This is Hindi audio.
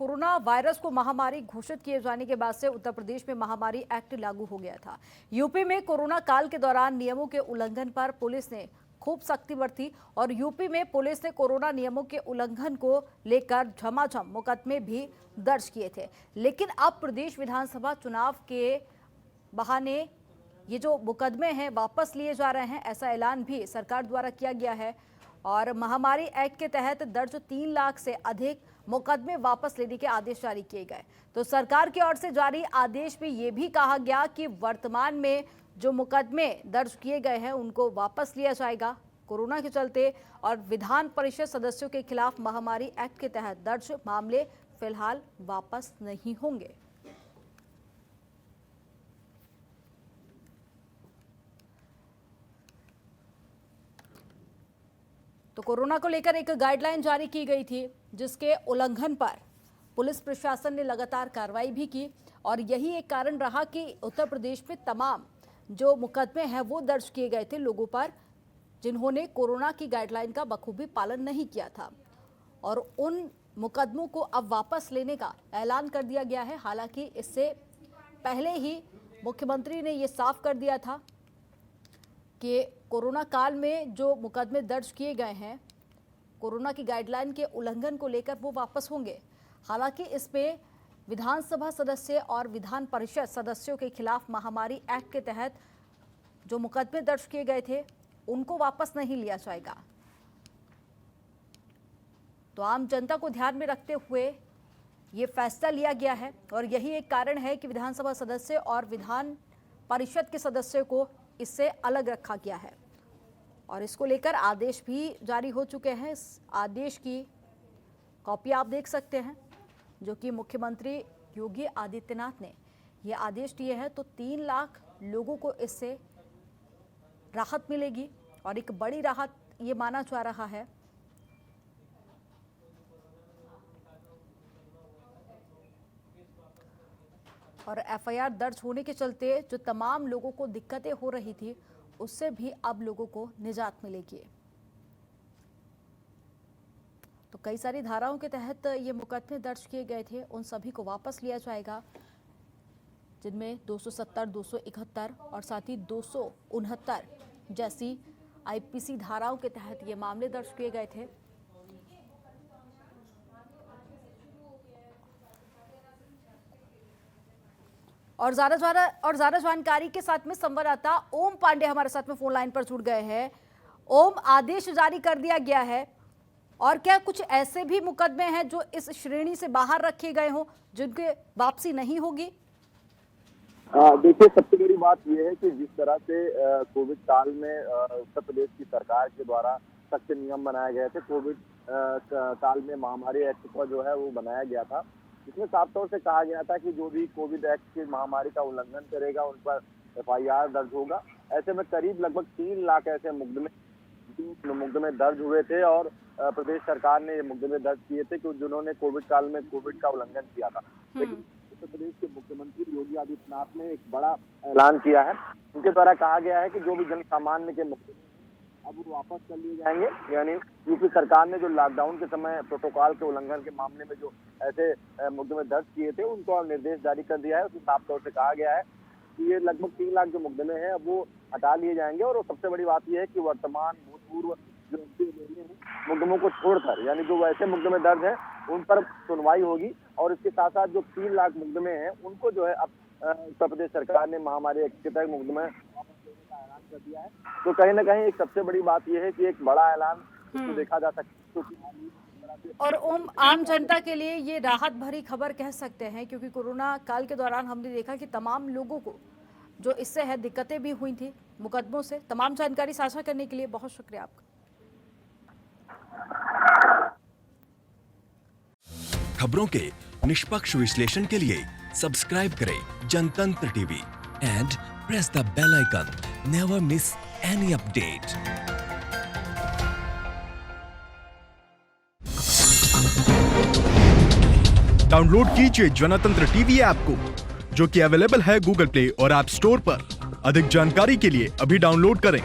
कोरोना वायरस को महामारी घोषित किए जाने के बाद से उत्तर प्रदेश में महामारी एक्ट लागू हो गया था। यूपी में कोरोना काल के दौरान नियमों के उल्लंघन पर पुलिस ने खूब सख्ती बरती और यूपी में पुलिस ने कोरोना नियमों के उल्लंघन को लेकर झमाझम मुकदमे भी दर्ज किए थे। लेकिन अब प्रदेश विधानसभा चुनाव के बहाने ये जो मुकदमे हैं वापस लिए जा रहे हैं, ऐसा ऐलान भी सरकार द्वारा किया गया है और महामारी एक्ट के तहत दर्ज 3 लाख से अधिक मुकदमे वापस लेने के आदेश जारी किए गए। तो सरकार की ओर से जारी आदेश में ये भी कहा गया कि वर्तमान में जो मुकदमे दर्ज किए गए हैं उनको वापस लिया जाएगा कोरोना के चलते, और विधान परिषद सदस्यों के खिलाफ महामारी एक्ट के तहत दर्ज मामले फिलहाल वापस नहीं होंगे। तो कोरोना को लेकर एक गाइडलाइन जारी की गई थी जिसके उल्लंघन पर पुलिस प्रशासन ने लगातार कार्रवाई भी की और यही एक कारण रहा कि उत्तर प्रदेश में तमाम जो मुकदमे हैं वो दर्ज किए गए थे लोगों पर जिन्होंने कोरोना की गाइडलाइन का बखूबी पालन नहीं किया था, और उन मुकदमों को अब वापस लेने का ऐलान कर दिया गया है। हालांकि इससे पहले ही मुख्यमंत्री ने ये साफ कर दिया था कि कोरोना काल में जो मुकदमे दर्ज किए गए हैं कोरोना की गाइडलाइन के उल्लंघन को लेकर वो वापस होंगे। हालांकि इसमें विधानसभा सदस्य और विधान परिषद सदस्यों के खिलाफ महामारी एक्ट के तहत जो मुकदमे दर्ज किए गए थे उनको वापस नहीं लिया जाएगा। तो आम जनता को ध्यान में रखते हुए ये फैसला लिया गया है और यही एक कारण है कि विधानसभा सदस्य और विधान परिषद के सदस्यों को इससे अलग रखा गया है और इसको लेकर आदेश भी जारी हो चुके हैं। इस आदेश की कॉपी आप देख सकते हैं जो कि मुख्यमंत्री योगी आदित्यनाथ ने ये आदेश दिए हैं। तो 3 लाख लोगों को इससे राहत मिलेगी और एक बड़ी राहत ये माना जा रहा है। और एफआईआर दर्ज होने के चलते जो तमाम लोगों को दिक्कतें हो रही थी उससे भी अब लोगों को निजात मिलेगी। तो कई सारी धाराओं के तहत ये मुकदमे दर्ज किए गए थे उन सभी को वापस लिया जाएगा, जिनमें 270, 271 और साथ ही 269 जैसी आईपीसी धाराओं के तहत ये मामले दर्ज किए गए थे। और ज्यादा जानकारी के साथ में संवाददाता ओम पांडे हमारे साथ में फोन लाइन पर जुड़ गए हैं। ओम, आदेश जारी कर दिया गया है और क्या कुछ ऐसे भी मुकदमे हैं जो इस श्रेणी से बाहर रखे गए हों जिनके वापसी नहीं होगी? देखिए, सबसे बड़ी बात यह है कि जिस तरह से कोविड काल में उत्तर प्रदेश की सरकार के द्वारा सख्त नियम बनाए गए थे, कोविड काल में महामारी एक्ट का जो है वो बनाया गया था, इसमें साफ तौर से कहा गया था कि जो भी कोविड एक्ट की महामारी का उल्लंघन करेगा उन पर एफआईआर दर्ज होगा। ऐसे में करीब लगभग 3 लाख ऐसे मुकदमे दर्ज हुए थे और प्रदेश सरकार ने ये मुकदमे दर्ज किए थे कि जिन्होंने कोविड काल में कोविड का उल्लंघन किया था। लेकिन उत्तर प्रदेश के मुख्यमंत्री योगी आदित्यनाथ ने एक बड़ा ऐलान किया है। उनके द्वारा कहा गया है कि जो भी जन सामान्य के मुकदमे अब वो वापस कर लिए जाएंगे। यानी यूपी सरकार ने जो लॉकडाउन के समय प्रोटोकॉल के उल्लंघन के मामले में जो ऐसे मुकदमे दर्ज किए थे उनको निर्देश जारी कर दिया है। उसमें साफ तौर से कहा गया है कि ये लगभग 3 लाख जो मुकदमे हैं अब वो हटा लिए जाएंगे। और सबसे बड़ी बात यह है कि वर्तमान भूतपूर्व जो मुकदमों को छोड़कर यानी जो वैसे मुकदमे दर्ज हैं उन पर सुनवाई होगी और इसके साथ साथ जो 3 लाख मुकदमे हैं उनको जो है अब उत्तर प्रदेश सरकार ने महामारी एक्ट के तहत मुकदमे ऐलान कर दिया है। तो कहीं ना कहीं एक सबसे बड़ी बात यह है कि एक बड़ा ऐलान इसको देखा जा सकता है। और आम जनता के लिए ये राहत भरी खबर कह सकते हैं क्योंकि कोरोना काल के दौरान हमने देखा कि तमाम लोगों को जो इससे है दिक्कतें भी हुई थी मुकदमों से। तमाम जानकारी साझा करने के लिए बहुत शुक्रिया आपका। खबरों के निष्पक्ष विश्लेषण के लिए सब्सक्राइब करें जनतंत्र TV and press the bell icon. Never miss any update. Download कीजिए जनतंत्र टीवी ऐप को, जो कि अवेलेबल है गूगल प्ले और ऐप स्टोर पर। अधिक जानकारी के लिए अभी डाउनलोड करें।